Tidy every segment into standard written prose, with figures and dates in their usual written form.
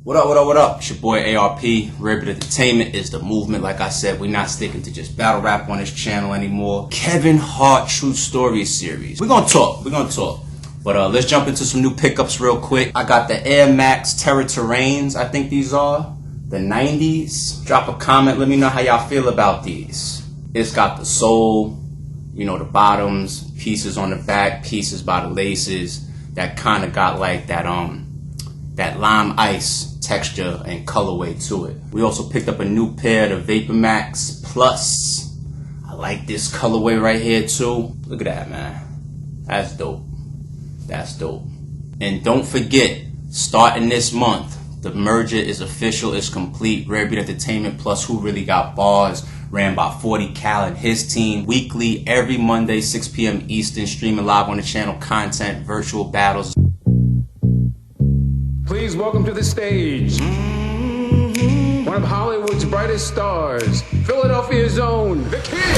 What up, what up, what up? It's your boy ARP. Rarebit Entertainment is the movement. Like I said, we're not sticking to just battle rap on this channel anymore. Kevin Hart True Story series. We're gonna talk. But let's jump into some new pickups real quick. I got the Air Max Terra Terrains, I think these are. The 90s. Drop a comment, let me know how y'all feel about these. It's got the sole, you know, the bottoms, pieces on the back, pieces by the laces. That kind of got like that lime ice texture and colorway to it. We also picked up a new pair, the Vapormax Plus. I like this colorway right here too. Look at that, man. That's dope. That's dope. And don't forget, starting this month, the merger is official, it's complete. Rarebit Entertainment plus Who Really Got Bars, ran by 40 Cal and his team. Weekly, every Monday, 6 p.m. Eastern, streaming live on the channel, content, virtual battles. Please welcome to the stage, one of Hollywood's brightest stars, Philadelphia's own, the Kid.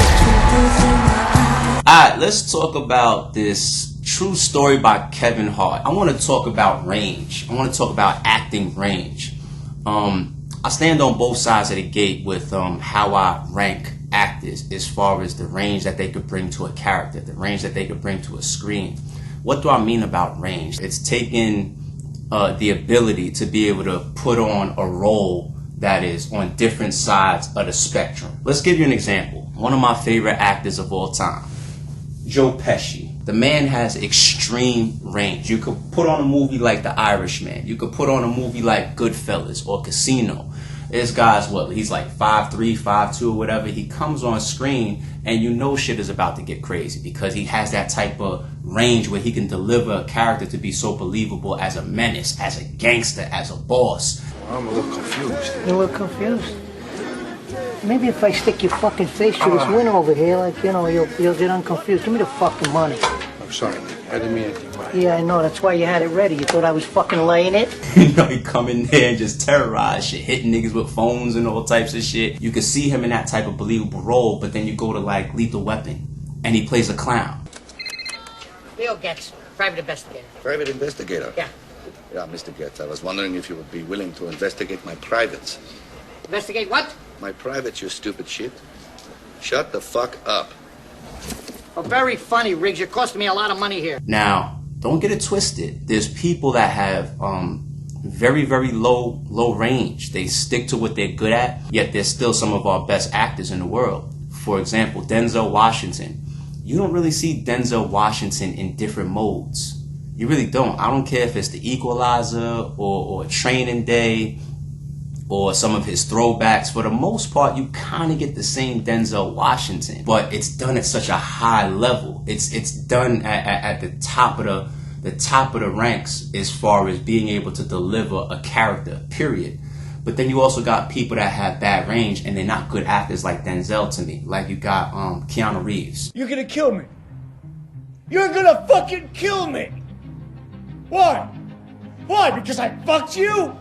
Alright, let's talk about this True Story by Kevin Hart. I want to talk about range. I want to talk about acting range. I stand on both sides of the gate with how I rank actors as far as the range that they could bring to a character, the range that they could bring to a screen. What do I mean about range? It's taking the ability to be able to put on a role that is on different sides of the spectrum. Let's give you an example. One of my favorite actors of all time, Joe Pesci. The man has extreme range. You could put on a movie like The Irishman. You could put on a movie like Goodfellas or Casino. This guy's what? He's like 5'3", 5'2", or whatever. He comes on screen and you know shit is about to get crazy because he has that type of range where he can deliver a character to be so believable as a menace, as a gangster, as a boss. I'm a little confused. You're a little confused? Maybe if I stick your fucking face through this window over here, like, you know, you'll get unconfused. Give me the fucking money. I'm sorry, I didn't mean anything by it. Yeah, I know. That's why you had it ready. You thought I was fucking laying it? You know, he come in there and just terrorize shit, hitting niggas with phones and all types of shit. You could see him in that type of believable role, but then you go to like Lethal Weapon, and he plays a clown. Leo Getz, private investigator. Private investigator? Yeah. Yeah, Mr. Getz, I was wondering if you would be willing to investigate my privates. Investigate what? My privates, you stupid shit. Shut the fuck up. Oh, very funny, Riggs. You're costing me a lot of money here. Now, don't get it twisted. There's people that have very, very low range. They stick to what they're good at, yet they're still some of our best actors in the world. For example, Denzel Washington. You don't really see Denzel Washington in different modes. You really don't. I don't care if it's The Equalizer or Training Day or some of his throwbacks. For the most part, you kind of get the same Denzel Washington, but it's done at such a high level. It's done at the top of the ranks as far as being able to deliver a character, period. But then you also got people that have bad range and they're not good actors like Denzel to me. Like you got Keanu Reeves. You're gonna kill me. You're gonna fucking kill me. Why? Why? Because I fucked you?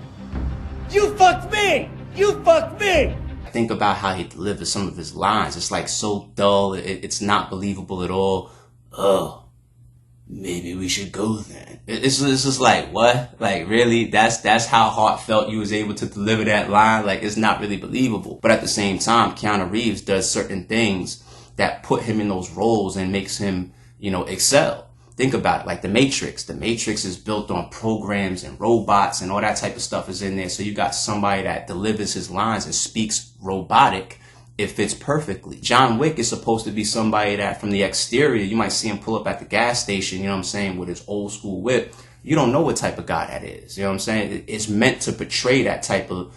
You fucked me! You fucked me! Think about how he delivers some of his lines. It's like so dull. It's not believable at all. Oh, maybe we should go then. It's just like, what? Like, really? That's how heartfelt you was able to deliver that line? Like, it's not really believable. But at the same time, Keanu Reeves does certain things that put him in those roles and makes him, you know, excel. Think about it, like The Matrix. The Matrix is built on programs and robots and all that type of stuff is in there. So you got somebody that delivers his lines and speaks robotic. It fits perfectly. John Wick is supposed to be somebody that from the exterior, you might see him pull up at the gas station, you know what I'm saying, with his old school whip. You don't know what type of guy that is. You know what I'm saying? It's meant to portray that type of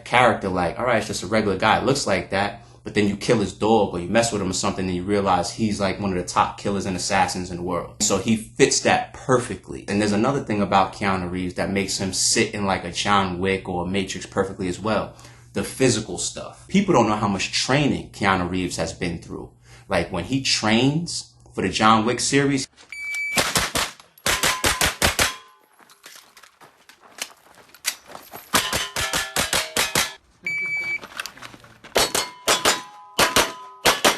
character. Like, all right, it's just a regular guy. It looks like that. But then you kill his dog or you mess with him or something and you realize he's like one of the top killers and assassins in the world. So he fits that perfectly. And there's another thing about Keanu Reeves that makes him sit in like a John Wick or a Matrix perfectly as well. The physical stuff. People don't know how much training Keanu Reeves has been through. Like when he trains for the John Wick series,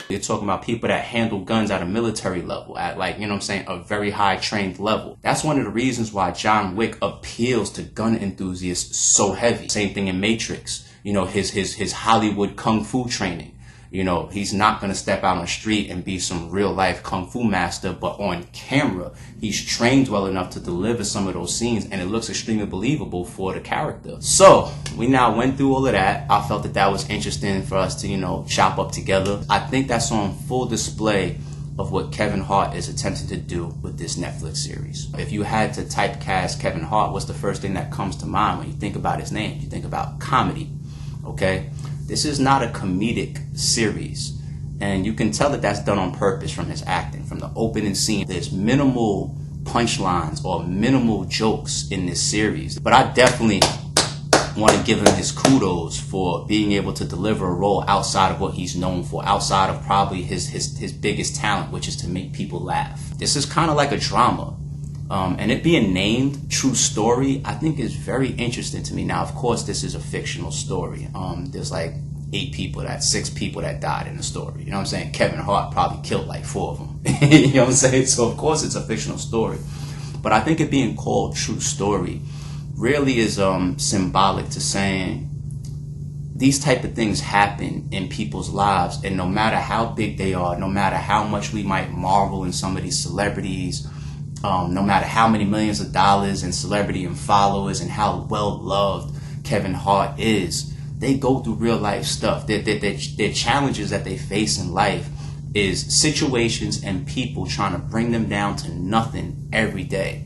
You're talking about people that handle guns at a military level, at like, you know what I'm saying, a very high trained level. That's one of the reasons why John Wick appeals to gun enthusiasts so heavy. Same thing in Matrix, you know, his Hollywood kung fu training. You know, he's not going to step out on the street and be some real life kung fu master, but on camera, he's trained well enough to deliver some of those scenes, and it looks extremely believable for the character. So we now went through all of that. I felt that that was interesting for us to, you know, chop up together. I think that's on full display of what Kevin Hart is attempting to do with this Netflix series. If you had to typecast Kevin Hart, what's the first thing that comes to mind when you think about his name? You think about comedy, okay? This is not a comedic series, and you can tell that that's done on purpose from his acting. From the opening scene, there's minimal punchlines or minimal jokes in this series, but I definitely want to give him his kudos for being able to deliver a role outside of what he's known for, outside of probably his biggest talent, which is to make people laugh. This is kind of like a drama. And it being named True Story, I think is very interesting to me. Now, of course, this is a fictional story. There's like 6 people that died in the story. You know what I'm saying? Kevin Hart probably killed like 4 of them. You know what I'm saying? So, of course, it's a fictional story. But I think it being called True Story really is symbolic to saying these type of things happen in people's lives. And no matter how big they are, no matter how much we might marvel in some of these celebrities, no matter how many millions of dollars in celebrity and followers and how well loved Kevin Hart is, they go through real life stuff. Their challenges that they face in life is situations and people trying to bring them down to nothing every day.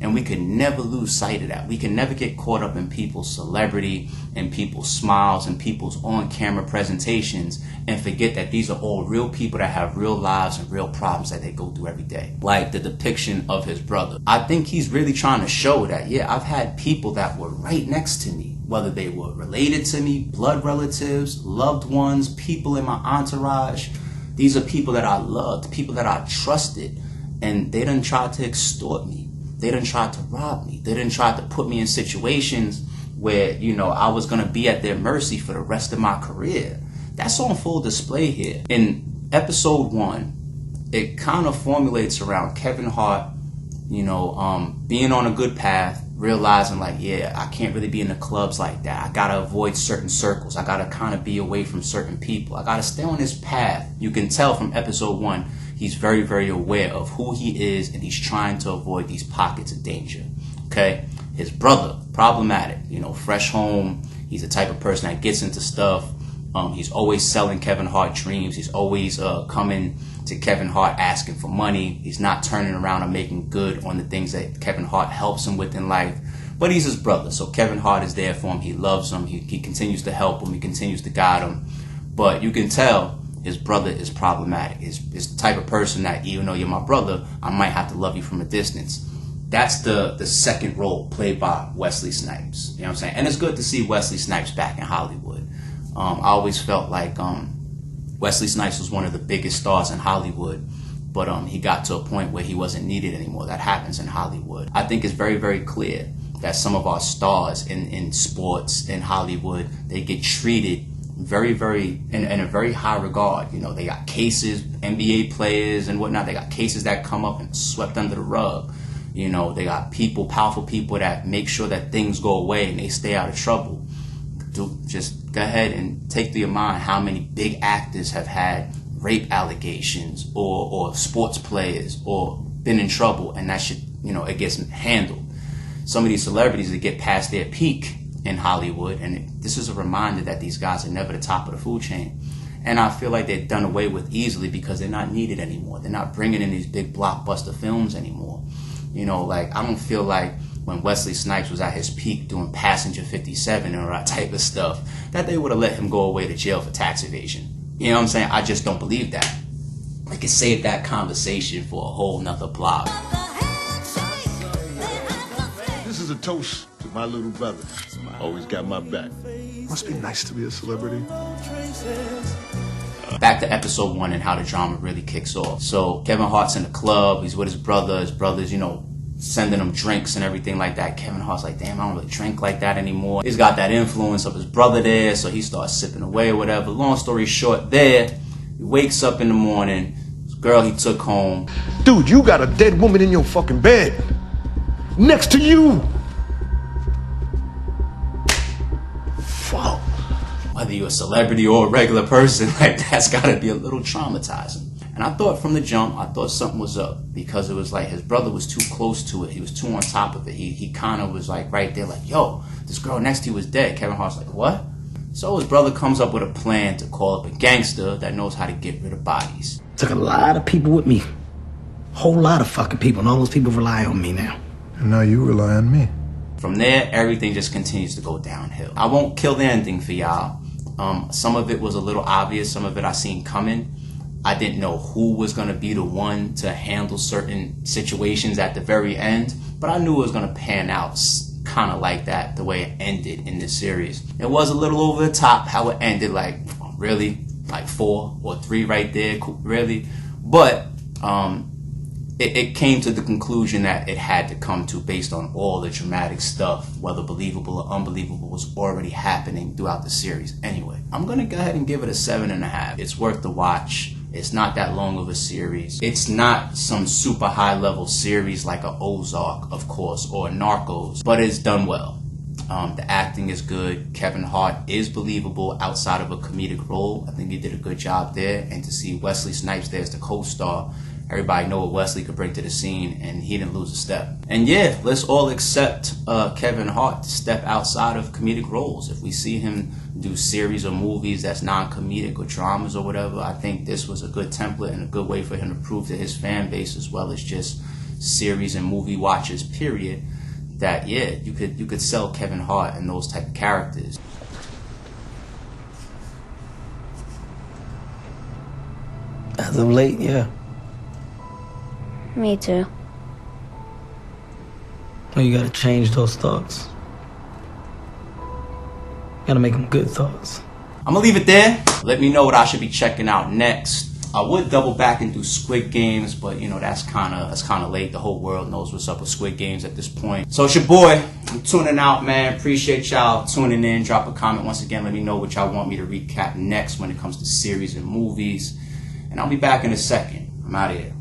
And we can never lose sight of that. We can never get caught up in people's celebrity and people's smiles and people's on-camera presentations and forget that these are all real people that have real lives and real problems that they go through every day. Like the depiction of his brother. I think he's really trying to show that, yeah, I've had people that were right next to me, whether they were related to me, blood relatives, loved ones, people in my entourage. These are people that I loved, people that I trusted, and they done tried to extort me. They done tried to rob me. They done tried to put me in situations where, you know, I was going to be at their mercy for the rest of my career. That's on full display here. In episode 1, it kind of formulates around Kevin Hart, you know, being on a good path, realizing like, yeah, I can't really be in the clubs like that. I got to avoid certain circles. I got to kind of be away from certain people. I got to stay on this path. You can tell from episode 1, he's very, very aware of who he is, and he's trying to avoid these pockets of danger. Okay? His brother, problematic. You know, fresh home. He's the type of person that gets into stuff. He's always selling Kevin Hart dreams. He's always coming to Kevin Hart asking for money. He's not turning around and making good on the things that Kevin Hart helps him with in life. But he's his brother, so Kevin Hart is there for him. He loves him. He continues to help him. He continues to guide him. But you can tell his brother is problematic. He's the type of person that, even though you're my brother, I might have to love you from a distance. That's the second role played by Wesley Snipes. You know what I'm saying? And it's good to see Wesley Snipes back in Hollywood. I always felt like Wesley Snipes was one of the biggest stars in Hollywood, but he got to a point where he wasn't needed anymore. That happens in Hollywood. I think it's very, very clear that some of our stars in sports in Hollywood, they get treated very, very in a very high regard. You know, they got cases, NBA players and whatnot, they got cases that come up and swept under the rug. You know, they got people, powerful people that make sure that things go away and they stay out of trouble. Just go ahead and take to your mind how many big actors have had rape allegations or sports players or been in trouble, and that shit, you know, it gets handled. Some of these celebrities that get past their peak in Hollywood, and this is a reminder that these guys are never the top of the food chain. And I feel like they're done away with easily because they're not needed anymore. They're not bringing in these big blockbuster films anymore. You know, like, I don't feel like when Wesley Snipes was at his peak doing Passenger 57 or that type of stuff, that they would have let him go away to jail for tax evasion. You know what I'm saying? I just don't believe that. I could save that conversation for a whole nother blog. This is a toast to my little brother. Always got my back. Must be nice to be a celebrity. Back to episode 1 and how the drama really kicks off. So Kevin Hart's in the club. He's with his brother. His brother's, you know, sending him drinks and everything like that. Kevin Hart's like, damn, I don't really drink like that anymore. He's got that influence of his brother there, so he starts sipping away or whatever. Long story short, there, He wakes up in the morning, this girl he took home. Dude, you got a dead woman in your fucking bed. Next to you. Fuck. Whether you're a celebrity or a regular person, like, that's gotta be a little traumatizing. And I thought from the jump, I thought something was up, because it was like his brother was too close to it. He was too on top of it. He kind of was like right there, like, yo, this girl next to you is dead. Kevin Hart's like, what? So his brother comes up with a plan to call up a gangster that knows how to get rid of bodies. Took a lot of people with me. Whole lot of fucking people, and all those people rely on me now. And now you rely on me. From there, everything just continues to go downhill. I won't kill the ending for y'all. Some of it was a little obvious. Some of it I seen coming. I didn't know who was going to be the one to handle certain situations at the very end, but I knew it was going to pan out kind of like that, the way it ended in this series. It was a little over the top how it ended, like, really? Like 4 or 3 right there, really? But it came to the conclusion that it had to come to, based on all the dramatic stuff, whether believable or unbelievable, was already happening throughout the series. Anyway, I'm going to go ahead and give it a 7.5. It's worth the watch. It's not that long of a series. It's not some super high level series like a Ozark, of course, or Narcos, but it's done well. The acting is good. Kevin Hart is believable outside of a comedic role. I think he did a good job there. And to see Wesley Snipes there as the co-star, everybody know what Wesley could bring to the scene, and he didn't lose a step. And yeah, let's all accept Kevin Hart to step outside of comedic roles. If we see him do series or movies that's non-comedic or dramas or whatever, I think this was a good template and a good way for him to prove to his fan base, as well as just series and movie watchers, period, that yeah, you could sell Kevin Hart and those type of characters. As of late, yeah. Me too. Well, you gotta change those thoughts. Gotta make them good thoughts. I'm gonna leave it there. Let me know what I should be checking out next. I would double back and do Squid Games, but you know, that's kind of late. The whole world knows what's up with Squid Games at this point. So it's your boy. I'm tuning out, man. Appreciate y'all tuning in. Drop a comment once again. Let me know what y'all want me to recap next when it comes to series and movies. And I'll be back in a second. I'm out of here.